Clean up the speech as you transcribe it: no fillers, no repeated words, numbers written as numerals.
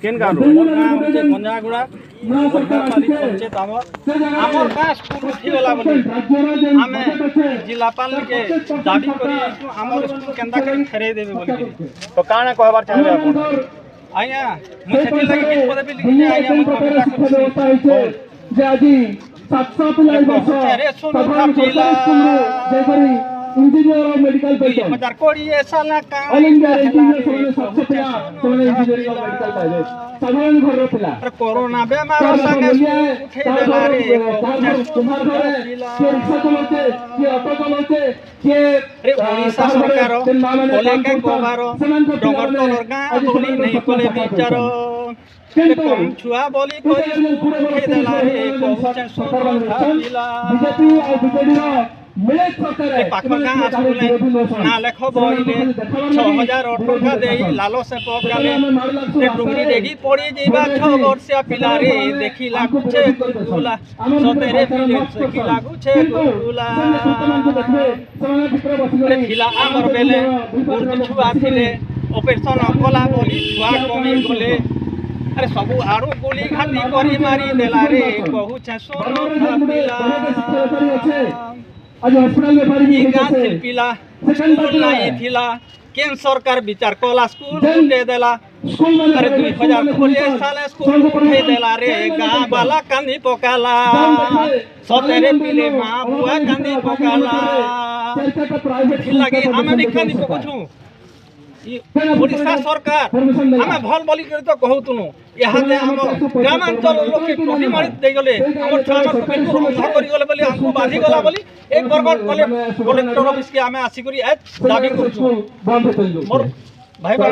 केन गाँव हूँ गंजागुड़ा पंचायत आमर गाँ स्कूल उठीगला बोली आम जिलापाल के दाबी करी आमर स्कूल केन्ता कर फेरे देवे बोली तो काना कहबार चाहबे आपण आज्ञा मुझे लगे कि पदवी लिखी आज्ञा मुझे जे आजी 700 पिला वर्ष साधारण सरकारी स्कूल इंजीनियर और मेडिकल पेपर हजार कोड़ी साल का ऑल इंडिया रैंकिंग में 700 पिला इंजीनियरिंग और मेडिकल पाइले साधारण घर पिला कोरोना बेमार संगे उठे देला रे कुमार घरे के रिक्शा चलाते के ऑटो चलाते के रे ओडिशा सरकार बोले के गोबारो डंगर तलर गाँ बोली नहीं कोले विचारो कम छुआ बोली कोई उठे देला रे कहूचे सोना पिला बीजेपी और बीजेडी रो मिले सरकार पाखर गाँ स्कूल ना लेख बइले 6000 टका देई लालो से पकाले रे डुंगरी डेगी पड़ी जेबा 6 वर्षिया पिला रे देखि लागु छे गुला सतेरे पिले देखि लागु छे गुला रे पिला आमर बेले उर्दू छुआ थिले ऑपरेशन कला बोली छुआ कमी गले अरे सबु आड़ू गोली घाटी करी मारी देला रे कहू छे सोनो पिला आज हॉस्पिटल में बारी गाँ पिला स्कूल नहीं थिला केन सरकार विचार कला स्कूल दे देला अरे 2016 साल स्कूल उठे देला रे गाँ वाला कांदी पकाला सतेरे पिले माँ बुआ कांदी पकाला लगे हमें भी कांदी पकछु ओडिशा सरकार हमें भल बोली कर तो कहू तुनु यहाँ दे हम ग्रामांचल लोक के टोटी मारी दे गले हमर छुआ हमर पेपर बंद करी गले बोली हमको बाधी गला बोली एक बरगड कलेक्टर ऑफिस के हमें आसी करी दाबी करछु मोर भाई भाई